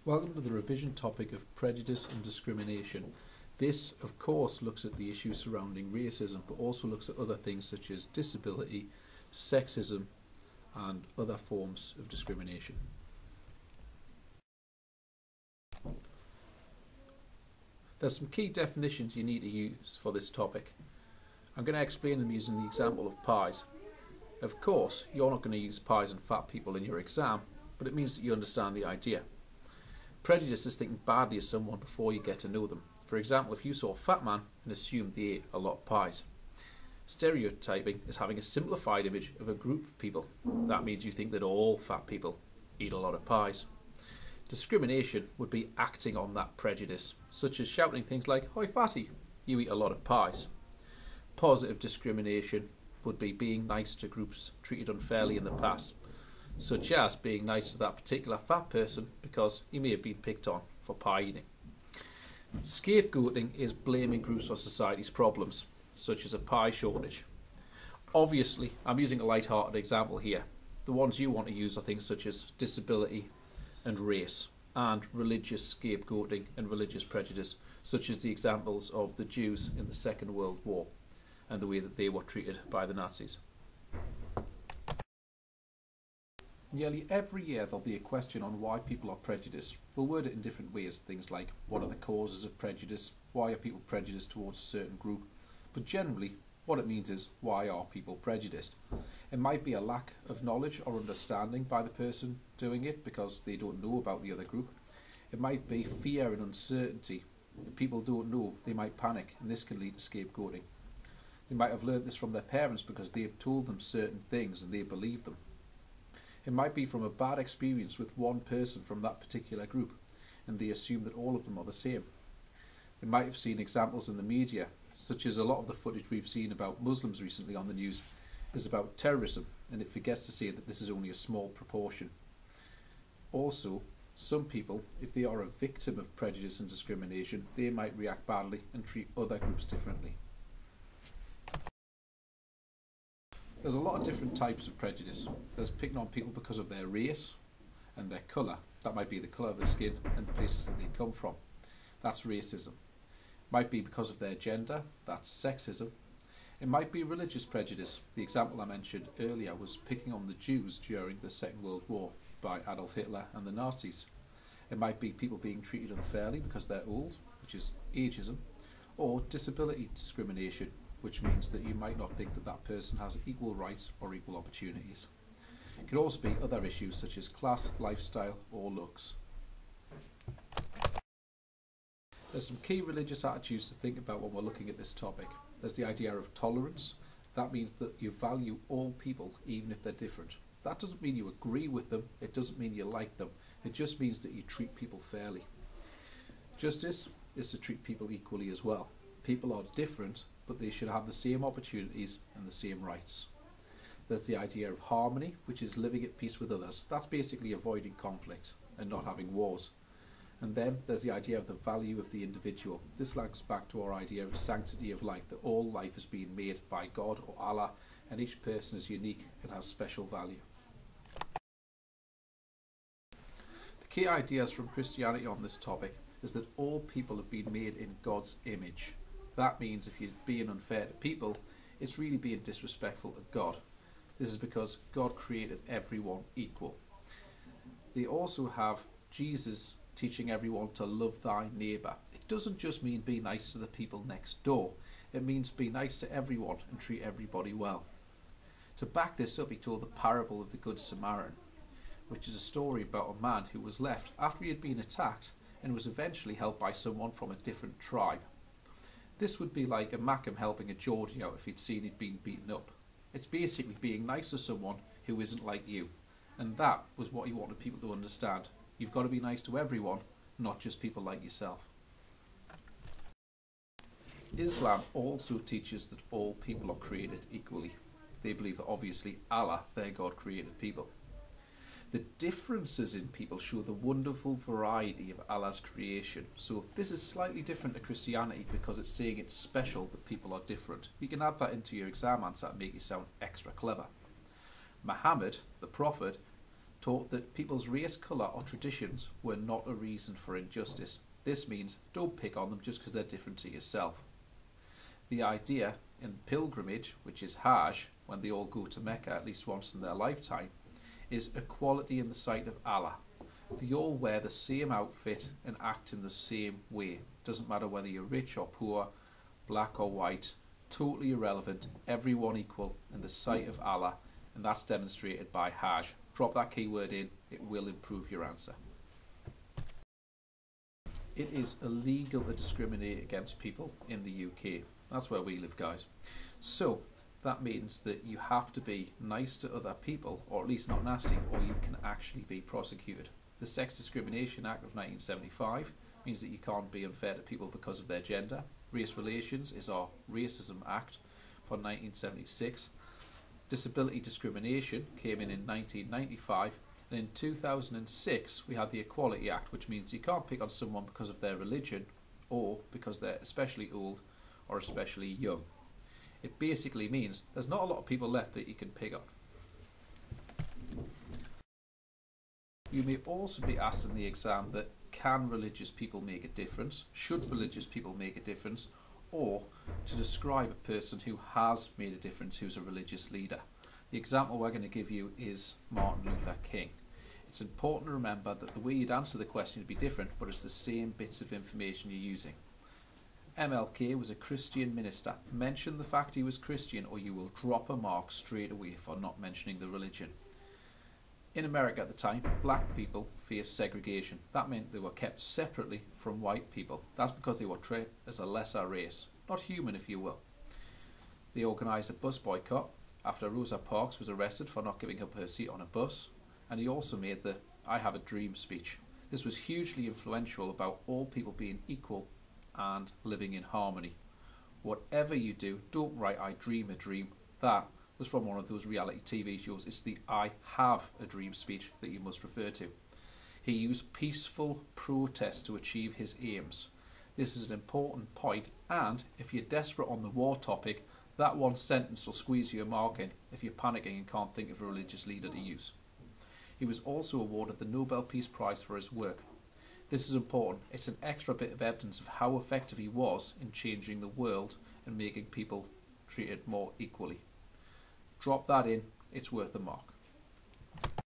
Welcome to the revision topic of prejudice and discrimination. This, of course, looks at the issues surrounding racism, but also looks at other things such as disability, sexism, and other forms of discrimination. There's some key definitions you need to use for this topic. I'm going to explain them using the example of pies. Of course, you're not going to use pies and fat people in your exam, but it means that you understand the idea. Prejudice is thinking badly of someone before you get to know them. For example, if you saw a fat man and assumed they ate a lot of pies. Stereotyping is having a simplified image of a group of people. That means you think that all fat people eat a lot of pies. Discrimination would be acting on that prejudice, such as shouting things like, "Hoi fatty, you eat a lot of pies." Positive discrimination would be being nice to groups treated unfairly in the past, such as being nice to that particular fat person because he may have been picked on for pie eating. Scapegoating is blaming groups for society's problems, such as a pie shortage. Obviously, I'm using a light-hearted example here. The ones you want to use are things such as disability and race, and religious scapegoating and religious prejudice, such as the examples of the Jews in the Second World War and the way that they were treated by the Nazis. Nearly every year there'll be a question on why people are prejudiced. They'll word it in different ways, things like, what are the causes of prejudice? Why are people prejudiced towards a certain group? But generally, what it means is, why are people prejudiced? It might be a lack of knowledge or understanding by the person doing it because they don't know about the other group. It might be fear and uncertainty. If people don't know, they might panic, and this can lead to scapegoating. They might have learned this from their parents because they've told them certain things and they believe them. It might be from a bad experience with one person from that particular group, and they assume that all of them are the same. They might have seen examples in the media, such as a lot of the footage we've seen about Muslims recently on the news is about terrorism, and it forgets to say that this is only a small proportion. Also, some people, if they are a victim of prejudice and discrimination, they might react badly and treat other groups differently. There's a lot of different types of prejudice. There's picking on people because of their race and their colour. That might be the colour of their skin and the places that they come from. That's racism. It might be because of their gender. That's sexism. It might be religious prejudice. The example I mentioned earlier was picking on the Jews during the Second World War by Adolf Hitler and the Nazis. It might be people being treated unfairly because they're old, which is ageism, or disability discrimination, which means that you might not think that that person has equal rights or equal opportunities. It could also be other issues such as class, lifestyle, or looks. There's some key religious attitudes to think about when we're looking at this topic. There's the idea of tolerance. That means that you value all people, even if they're different. That doesn't mean you agree with them, it doesn't mean you like them, it just means that you treat people fairly. Justice is to treat people equally as well. People are different, but they should have the same opportunities and the same rights. There's the idea of harmony, which is living at peace with others. That's basically avoiding conflict and not having wars. And then there's the idea of the value of the individual. This links back to our idea of sanctity of life, that all life has been made by God or Allah, and each person is unique and has special value. The key ideas from Christianity on this topic is that all people have been made in God's image. That means if you're being unfair to people, it's really being disrespectful to God. This is because God created everyone equal. They also have Jesus teaching everyone to love thy neighbour. It doesn't just mean be nice to the people next door. It means be nice to everyone and treat everybody well. To back this up, he told the parable of the Good Samaritan, which is a story about a man who was left after he had been attacked and was eventually helped by someone from a different tribe. This would be like a Mackem helping a Geordie out if he'd seen he'd been beaten up. It's basically being nice to someone who isn't like you. And that was what he wanted people to understand. You've got to be nice to everyone, not just people like yourself. Islam also teaches that all people are created equally. They believe that obviously Allah, their God, created people. The differences in people show the wonderful variety of Allah's creation. So this is slightly different to Christianity because it's saying it's special that people are different. You can add that into your exam answer and make you sound extra clever. Muhammad, the Prophet, taught that people's race, colour or traditions were not a reason for injustice. This means don't pick on them just because they're different to yourself. The idea in the pilgrimage, which is Hajj, when they all go to Mecca at least once in their lifetime, is equality in the sight of Allah. They all wear the same outfit and act in the same way. Doesn't matter whether you're rich or poor, black or white, totally irrelevant, everyone equal in the sight of Allah, and that's demonstrated by Hajj. Drop that keyword in, it will improve your answer. It is illegal to discriminate against people in the UK. That's where we live, guys. So that means that you have to be nice to other people, or at least not nasty, or you can actually be prosecuted. The Sex Discrimination Act of 1975 means that you can't be unfair to people because of their gender. Race Relations is our Racism Act for 1976. Disability discrimination came in 1995, and in 2006 we had the Equality Act, which means you can't pick on someone because of their religion or because they're especially old or especially young. It basically means there's not a lot of people left that you can pick on. You may also be asked in the exam that can religious people make a difference? Should religious people make a difference? Or to describe a person who has made a difference, who's a religious leader. The example we're going to give you is Martin Luther King. It's important to remember that the way you'd answer the question would be different, but it's the same bits of information you're using. MLK was a Christian minister. Mention the fact he was Christian or you will drop a mark straight away for not mentioning the religion. In America at the time, black people faced segregation. That meant they were kept separately from white people. That's because they were treated as a lesser race, not human if you will. They organised a bus boycott after Rosa Parks was arrested for not giving up her seat on a bus, and he also made the "I have a dream" speech. This was hugely influential about all people being equal and living in harmony. Whatever you do, don't write "I dream a dream." That was from one of those reality TV shows. It's the "I have a dream" speech that you must refer to. He used peaceful protest to achieve his aims. This is an important point, and if you're desperate on the war topic, that one sentence will squeeze you a mark in if you're panicking and can't think of a religious leader to use. He was also awarded the Nobel Peace Prize for his work. This is important. It's an extra bit of evidence of how effective he was in changing the world and making people treated more equally. Drop that in, it's worth the mark.